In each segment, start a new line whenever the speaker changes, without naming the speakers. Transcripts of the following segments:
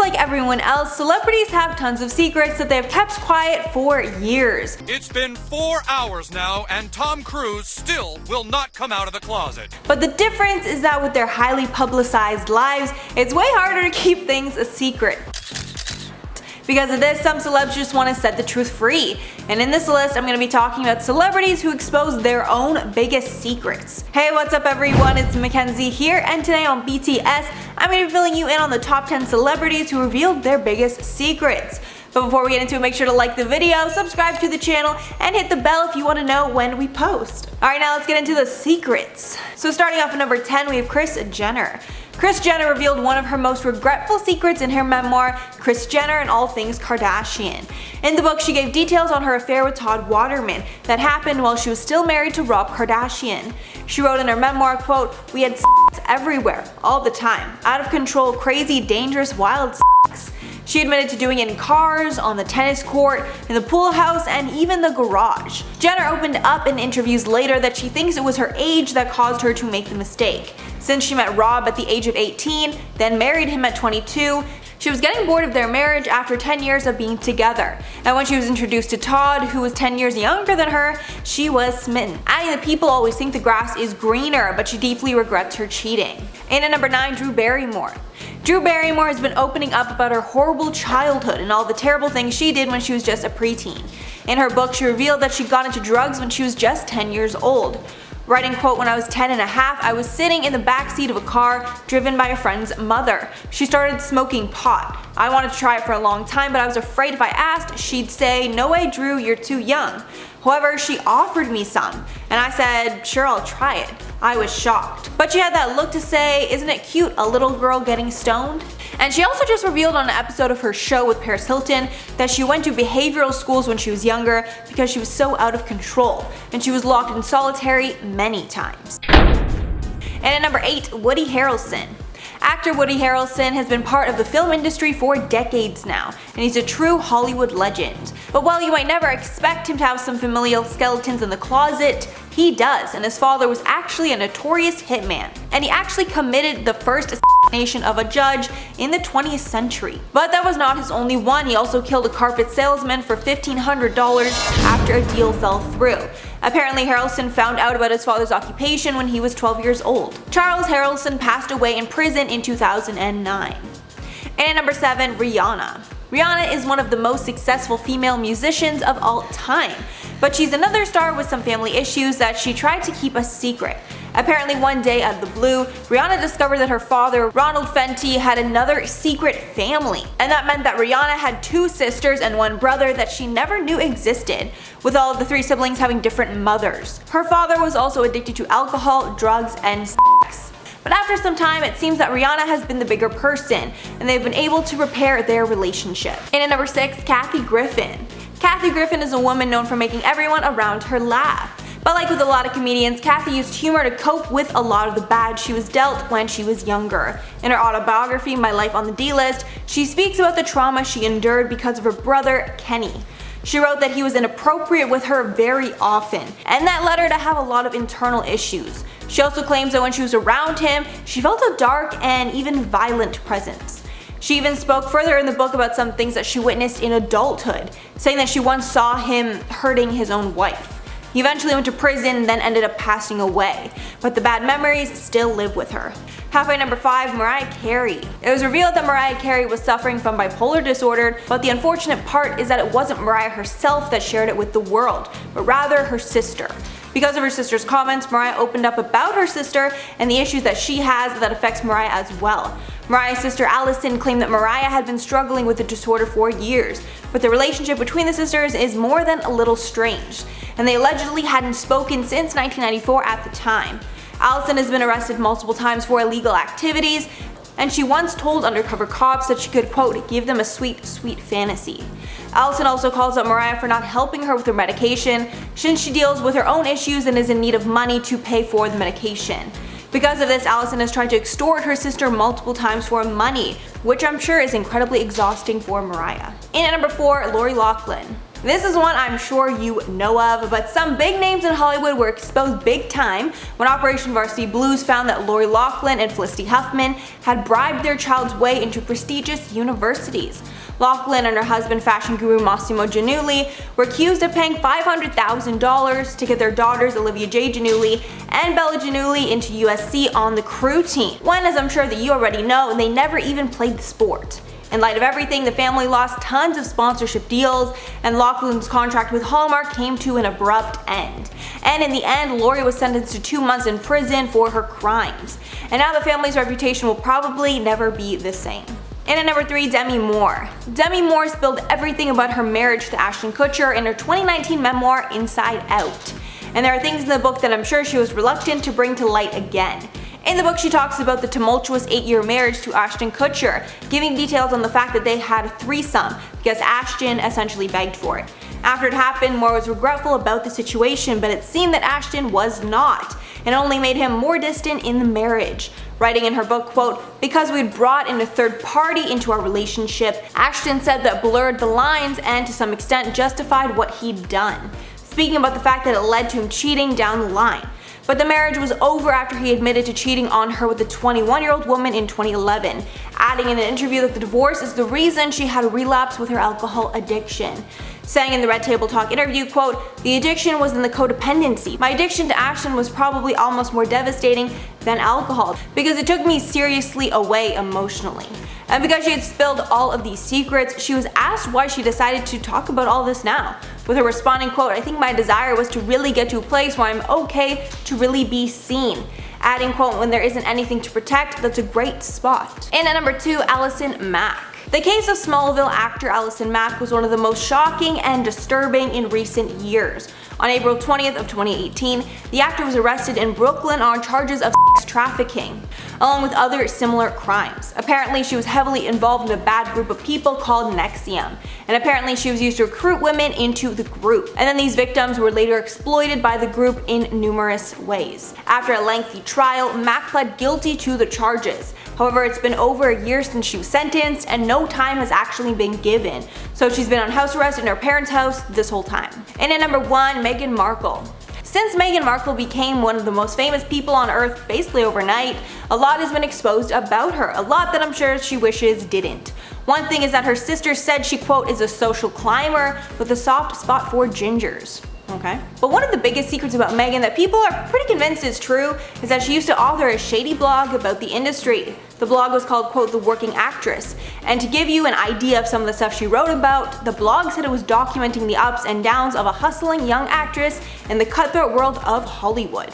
like everyone else, celebrities have tons of secrets that they've kept quiet for years.
It's been 4 hours now, and Tom Cruise still will not come out of the closet.
But the difference is that with their highly publicized lives, it's way harder to keep things a secret. Because of this, some celebs just want to set the truth free. And in this list, I'm going to be talking about celebrities who expose their own biggest secrets. Hey, what's up everyone? It's Mackenzie here, and today on BTS, I'm going to be filling you in on the top 10 celebrities who revealed their biggest secrets. But before we get into it, make sure to like the video, subscribe to the channel, and hit the bell if you want to know when we post. Alright, now let's get into the secrets. So starting off at number 10, we have Kris Jenner. Kris Jenner revealed one of her most regretful secrets in her memoir, Kris Jenner and All Things Kardashian. In the book, she gave details on her affair with Todd Waterman that happened while she was still married to Rob Kardashian. She wrote in her memoir, quote, "We had sex everywhere, all the time, out of control, crazy, dangerous, wild sex." She admitted to doing it in cars, on the tennis court, in the pool house, and even the garage. Jenner opened up in interviews later that she thinks it was her age that caused her to make the mistake. Since she met Rob at the age of 18, then married him at 22, she was getting bored of their marriage after 10 years of being together. And when she was introduced to Todd, who was 10 years younger than her, she was smitten. Adding that people always think the grass is greener, but she deeply regrets her cheating. And at number 9, Drew Barrymore. Drew Barrymore has been opening up about her horrible childhood and all the terrible things she did when she was just a preteen. In her book, she revealed that she got into drugs when she was just 10 years old. Writing, quote, "When I was 10 and a half, I was sitting in the back seat of a car driven by a friend's mother. She started smoking pot. I wanted to try it for a long time, but I was afraid if I asked, she'd say, 'No way, Drew, you're too young.' However, she offered me some, and I said, 'Sure, I'll try it.' I was shocked. But she had that look to say, 'Isn't it cute, a little girl getting stoned?'" And she also just revealed on an episode of her show with Paris Hilton that she went to behavioral schools when she was younger because she was so out of control, and she was locked in solitary many times. And at number 8, Woody Harrelson. Actor Woody Harrelson has been part of the film industry for decades now, and he's a true Hollywood legend. But while you might never expect him to have some familial skeletons in the closet, he does, and his father was actually a notorious hitman. And he actually committed the first assassination of a judge in the 20th century. But that was not his only one. He also killed a carpet salesman for $1,500 after a deal fell through. Apparently, Harrelson found out about his father's occupation when he was 12 years old. Charles Harrelson passed away in prison in 2009. And at number 7, Rihanna. Rihanna is one of the most successful female musicians of all time, but she's another star with some family issues that she tried to keep a secret. Apparently one day out of the blue, Rihanna discovered that her father, Ronald Fenty, had another secret family. And that meant that Rihanna had 2 sisters and 1 brother that she never knew existed, with all of the 3 siblings having different mothers. Her father was also addicted to alcohol, drugs, and sex. But after some time, it seems that Rihanna has been the bigger person, and they've been able to repair their relationship. And at number 6, Kathy Griffin. Kathy Griffin is a woman known for making everyone around her laugh. But like with a lot of comedians, Kathy used humor to cope with a lot of the bad she was dealt when she was younger. In her autobiography, My Life on the D-List, she speaks about the trauma she endured because of her brother, Kenny. She wrote that he was inappropriate with her very often, and that led her to have a lot of internal issues. She also claims that when she was around him, she felt a dark and even violent presence. She even spoke further in the book about some things that she witnessed in adulthood, saying that she once saw him hurting his own wife. He eventually went to prison and then ended up passing away, but the bad memories still live with her. Halfway number 5, Mariah Carey. It was revealed that Mariah Carey was suffering from bipolar disorder, but the unfortunate part is that it wasn't Mariah herself that shared it with the world, but rather her sister. Because of her sister's comments, Mariah opened up about her sister and the issues that she has that affects Mariah as well. Mariah's sister Allison claimed that Mariah had been struggling with the disorder for years, but the relationship between the sisters is more than a little strange, and they allegedly hadn't spoken since 1994 at the time. Allison has been arrested multiple times for illegal activities, and she once told undercover cops that she could, quote, "give them a sweet, sweet fantasy." Allison also calls out Mariah for not helping her with her medication, since she deals with her own issues and is in need of money to pay for the medication. Because of this, Allison has tried to extort her sister multiple times for money, which I'm sure is incredibly exhausting for Mariah. And at number 4, Lori Loughlin. This is one I'm sure you know of, but some big names in Hollywood were exposed big time when Operation Varsity Blues found that Lori Loughlin and Felicity Huffman had bribed their child's way into prestigious universities. Loughlin and her husband, fashion guru Massimo Giannulli, were accused of paying $500,000 to get their daughters Olivia J. Giannulli and Bella Giannulli into USC on the crew team, when, as I'm sure that you already know, they never even played the sport. In light of everything, the family lost tons of sponsorship deals, and Loughlin's contract with Hallmark came to an abrupt end. And in the end, Lori was sentenced to 2 months in prison for her crimes. And now the family's reputation will probably never be the same. And at number 3, Demi Moore. Demi Moore spilled everything about her marriage to Ashton Kutcher in her 2019 memoir, Inside Out. And there are things in the book that I'm sure she was reluctant to bring to light again. In the book, she talks about the tumultuous 8-year marriage to Ashton Kutcher, giving details on the fact that they had a threesome because Ashton essentially begged for it. After it happened, Moore was regretful about the situation, but it seemed that Ashton was not, and only made him more distant in the marriage. Writing in her book, quote, "Because we'd brought in a third party into our relationship, Ashton said that blurred the lines and to some extent justified what he'd done," speaking about the fact that it led to him cheating down the line. But the marriage was over after he admitted to cheating on her with a 21-year-old woman in 2011, adding in an interview that the divorce is the reason she had a relapse with her alcohol addiction. Saying in the Red Table Talk interview, quote, "The addiction was in the codependency. My addiction to Ashton was probably almost more devastating than alcohol because it took me seriously away emotionally." And because she had spilled all of these secrets, she was asked why she decided to talk about all this now, with her responding, quote, "I think my desire was to really get to a place where I'm okay to really be seen." Adding, quote, "When there isn't anything to protect, that's a great spot." And at number 2, Allison Mack. The case of Smallville actor Allison Mack was one of the most shocking and disturbing in recent years. On April 20th of 2018, the actor was arrested in Brooklyn on charges of sex trafficking, along with other similar crimes. Apparently, she was heavily involved in a bad group of people called NXIVM, and apparently she was used to recruit women into the group. And then these victims were later exploited by the group in numerous ways. After a lengthy trial, Mack pled guilty to the charges. However, it's been over a year since she was sentenced, and no time has actually been given. So she's been on house arrest in her parents' house this whole time. And at number 1, Meghan Markle. Since Meghan Markle became one of the most famous people on earth basically overnight, a lot has been exposed about her, a lot that I'm sure she wishes didn't. One thing is that her sister said she, quote, "is a social climber with a soft spot for gingers." Okay. But one of the biggest secrets about Meghan that people are pretty convinced is true is that she used to author a shady blog about the industry. The blog was called, quote, "The Working Actress." And to give you an idea of some of the stuff she wrote about, the blog said it was documenting the ups and downs of a hustling young actress in the cutthroat world of Hollywood.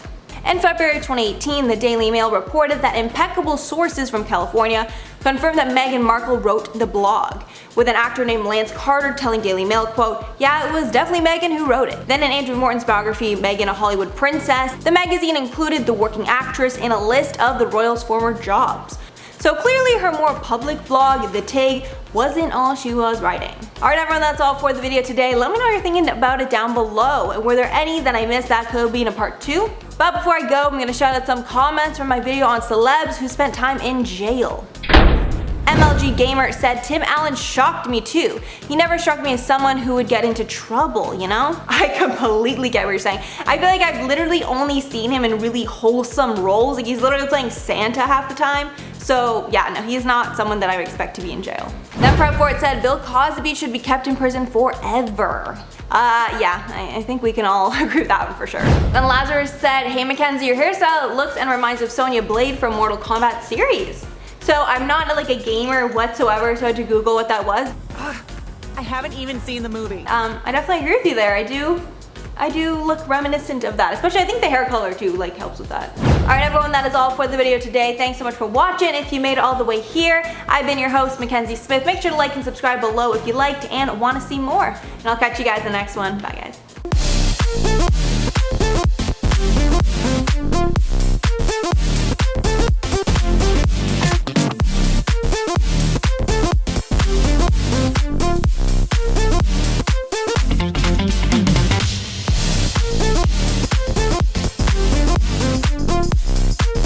In February 2018, the Daily Mail reported that impeccable sources from California confirmed that Meghan Markle wrote the blog, with an actor named Lance Carter telling Daily Mail, quote, "Yeah, it was definitely Meghan who wrote it." Then in Andrew Morton's biography, Meghan, a Hollywood Princess, the magazine included the working actress in a list of the royals' former jobs. So clearly her more public blog, The Tig, wasn't all she was writing. Alright everyone, that's all for the video today. Let me know what you're thinking about it down below. And were there any that I missed that could be in a part 2? But before I go, I'm going to shout out some comments from my video on celebs who spent time in jail. MLG Gamer said, "Tim Allen shocked me too. He never struck me as someone who would get into trouble, you know?" I completely get what you're saying. I feel like I've literally only seen him in really wholesome roles. Like he's literally playing Santa half the time. So yeah, no, he's not someone that I would expect to be in jail. Then Prep For It said, "Bill Cosby should be kept in prison forever." Yeah, I think we can all agree with that one for sure. Then Lazarus said, "Hey Mackenzie, your hairstyle looks and reminds of Sonya Blade from Mortal Kombat series." So I'm not like a gamer whatsoever, so I had to Google what that was.
I haven't even seen the movie.
I definitely agree with you there. I do look reminiscent of that, especially I think the hair color too like helps with that. Alright everyone, that is all for the video today. Thanks so much for watching. If you made it all the way here, I've been your host, Mackenzie Smith. Make sure to like and subscribe below if you liked and want to see more. And I'll catch you guys in the next one. Bye guys.